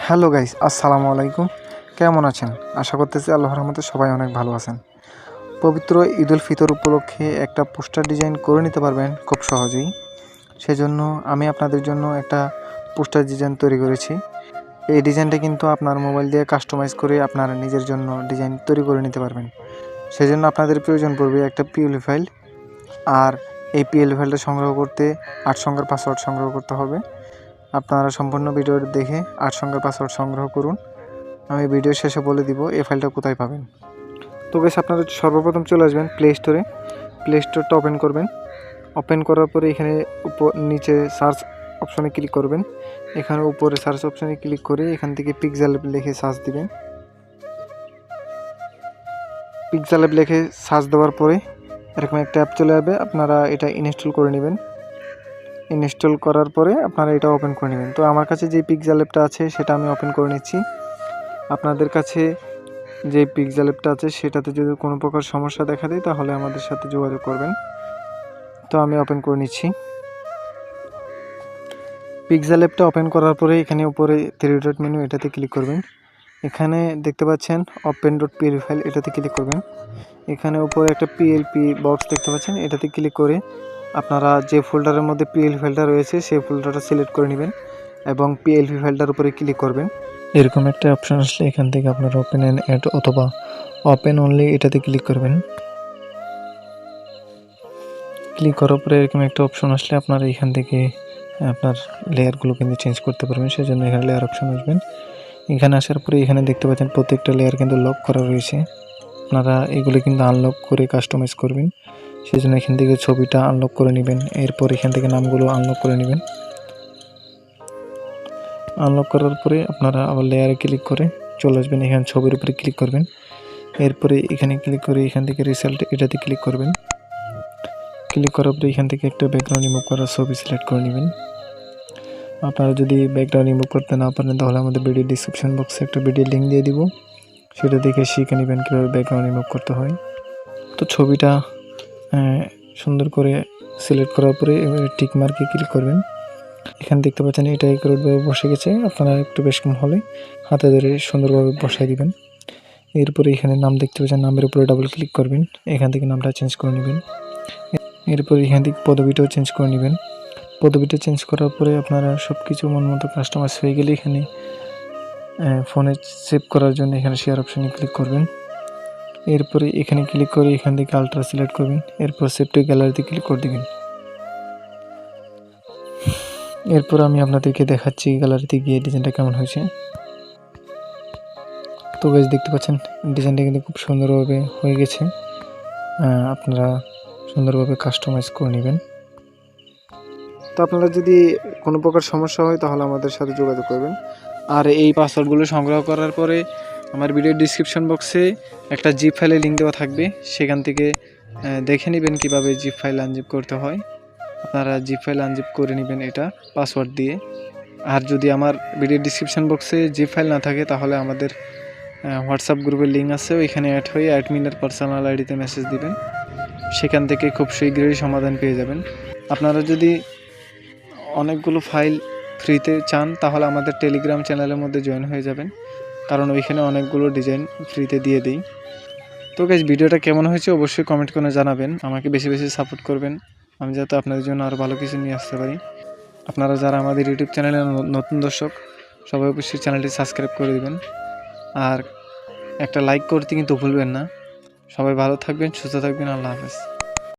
Hello guys, আসসালামু আলাইকুম। কেমন আছেন? আশা করতেছি আল্লাহর রহমতে সবাই অনেক ভালো আছেন। পবিত্র ঈদুল ফিতর উপলক্ষে একটা পোস্টার ডিজাইন করে নিতে পারবেন খুব সহজেই। সেজন্য আমি আপনাদের জন্য একটা পোস্টার ডিজাইন তৈরি করেছি। এই ডিজাইনটা কিন্তু আপনার মোবাইল দিয়ে কাস্টমাইজ করে আপনার নিজের জন্য ডিজাইন তৈরি করে নিতে পারবেন। সেজন্য আপনাদের প্রয়োজন পড়বে একটা পিএলপি ফাইল। আর এই পিএলপি ফাইলটা সংগ্রহ করতে 8 সংখ্যার পাসওয়ার্ড সংগ্রহ করতে হবে। আপনারা সম্পূর্ণ ভিডিওটি দেখে 8 সংখ্যার পাসওয়ার্ড সংগ্রহ করুন। আমি ভিডিও শেষে বলে দিব এই ফাইলটা কোথায় পাবেন। তো গাইস, আপনারা সর্বপ্রথম চলে আসবেন প্লে স্টোরে। প্লে স্টোরটা ওপেন করবেন। ওপেন করার পরে এখানে নিচে সার্চ অপশনে ক্লিক করবেন। এখানে উপরে সার্চ অপশনে ক্লিক করে এখান থেকে পিক্সেল লিখে সার্চ দিবেন। পিক্সেল লিখে সার্চ দেওয়ার পরে এরকম একটা অ্যাপ চলে আসবে। আপনারা এটা ইনস্টল করে নেবেন। ইনস্টল করার পরে আপনারা এটা ওপেন করে নেবেন। তো আমার কাছে যে পিক্সেল অ্যাপটা আছে সেটা আমি ওপেন করে নিচ্ছি। আপনাদের কাছে যে পিক্সেল অ্যাপটা আছে সেটাতে যদি কোনো প্রকার সমস্যা দেখা দেয় তাহলে আমাদের সাথে যোগাযোগ করবেন। তো আমি ওপেন করে নিচ্ছি। পিক্সেল অ্যাপটা ওপেন করার পরে এখানে উপরে 3 ডট মেনু, এটাতে ক্লিক করবেন। এখানে দেখতে পাচ্ছেন open.pl ফাইল, এটাতে ক্লিক করবেন। এখানে উপরে একটা পিএলপি বক্স দেখতে পাচ্ছেন, এটাতে ক্লিক করে আপনারা যে ফোল্ডারের মধ্যে পিএলপি ফাইলটা রয়েছে সেই ফোল্ডারটা সিলেক্ট করে নেবেন এবং পিএলপি ফাইলটার উপরে ক্লিক করবেন। এরকম একটা অপশন আসলে এখান থেকে আপনারা ওপেন অ্যান্ড অ্যাড অথবা ওপেন অনলি এটাতে ক্লিক করবেন। ক্লিক করার পরে এরকম একটা অপশন আসলে আপনারা এখান থেকে আপনার লেয়ারগুলো কিন্তু চেঞ্জ করতে পারবেন। সেজন্য এখানে লেয়ার অপশন আসবেন। এখানে আসার পরে এখানে দেখতে পাচ্ছেন প্রত্যেকটা লেয়ার কিন্তু লক করা রয়েছে। আপনারা এগুলো কিন্তু আনলক করে কাস্টমাইজ করবেন। সেজন্য এখান থেকে ছবিটা আনলক করে নেবেন। এরপর এখান থেকে নামগুলো আনলক করে নেবেন। আনলক করার পরে আপনারা আবার লেয়ারে ক্লিক করে চলে আসবেন। এখানে ছবির উপরে ক্লিক করবেন। এরপরে এখানে ক্লিক করে এখান থেকে রেজাল্ট এটাতে ক্লিক করবেন। ক্লিক করার পরে এখান থেকে একটা ব্যাকগ্রাউন্ড রিমুভ করার ছবি সিলেক্ট করে নেবেন। আপনারা যদি ব্যাকগ্রাউন্ড রিমুভ করতে না পারেন তাহলে আমাদের ভিডিও ডিসক্রিপশন বক্সে একটা ভিডিও লিঙ্ক দিয়ে দিব, সেটা দেখে শিখে নেবেন কীভাবে ব্যাকগ্রাউন্ড রিমুভ করতে হয়। তো ছবিটা সুন্দর করে সিলেক্ট করার পরে এবারে টিক মার্কে ক্লিক করবেন। এখানে দেখতে পাচ্ছেন এটা একইভাবে বসে গেছে। আপনারা একটু বেশ কম হলে হাতে ধরে সুন্দরভাবে বসাই দিবেন। এরপরে এখানে নাম দেখতে পাচ্ছেন, নামের উপরে ডাবল ক্লিক করবেন। এখান থেকে নামটা চেঞ্জ করে নেবেন। এরপরে এখান থেকে পদবিটাও চেঞ্জ করে নেবেন। পদবিটা চেঞ্জ করার পরে আপনারা সব কিছু মন মতো কাস্টমাইজ হয়ে গেলে এখানে ফোনে সেভ করার জন্য এখানে শেয়ার অপশানে ক্লিক করবেন। এরপরে এখানে ক্লিক করে এখান থেকে আলট্রা সিলেক্ট করবেন। এরপর সেভ টু গ্যালারিতে ক্লিক করে দেবেন। এরপর আমি আপনাদেরকে দেখাচ্ছি গ্যালারিতে গিয়ে ডিজাইনটা কেমন হয়েছে। তো গাইস, দেখতে পাচ্ছেন ডিজাইনটা কিন্তু খুব সুন্দরভাবে হয়ে গেছে। আপনারা সুন্দরভাবে কাস্টমাইজ করে নেবেন। তো আপনারা যদি কোনো প্রকার সমস্যা হয় তাহলে আমাদের সাথে যোগাযোগ করবেন। আর এই পাসওয়ার্ডগুলো সংগ্রহ করার পরে আমার ভিডিও ডিসক্রিপশন বক্সে একটা জিপ ফাইলের লিঙ্ক দেওয়া থাকবে, সেখান থেকে দেখে নেবেন কিভাবে জিপ ফাইল আনজিপ করতে হয়। আপনারা জিপ ফাইল আনজিপ করে নেবেন এটা পাসওয়ার্ড দিয়ে। আর যদি আমার ভিডিও ডিসক্রিপশন বক্সে জিপ ফাইল না থাকে তাহলে আমাদের হোয়াটসঅ্যাপ গ্রুপের লিঙ্ক আছে, ওইখানে অ্যাড হয়ে অ্যাডমিনের পার্সোনাল আইডিতে মেসেজ দিবেন। সেখান থেকে খুব শীঘ্রই সমাধান পেয়ে যাবেন। আপনারা যদি অনেকগুলো ফাইল ফ্রিতে চান তাহলে আমাদের টেলিগ্রাম চ্যানেলের মধ্যে জয়েন হয়ে যাবেন, কারণ ওইখানে অনেকগুলো ডিজাইন ফ্রিতে দিয়ে দিই। তো গাইস, ভিডিওটা কেমন হয়েছে অবশ্যই কমেন্ট করে জানাবেন। আমাকে বেশি বেশি সাপোর্ট করবেন, আমি যাতে আপনাদের জন্য আরও ভালো কিছু নিয়ে আসতে পারি। আপনারা যারা আমাদের ইউটিউব চ্যানেলে নতুন দর্শক সবাই অবশ্যই চ্যানেলটি সাবস্ক্রাইব করে দেবেন আর একটা লাইক করতে কিন্তু ভুলবেন না। সবাই ভালো থাকবেন, সুস্থ থাকবেন। আল্লাহ হাফেজ।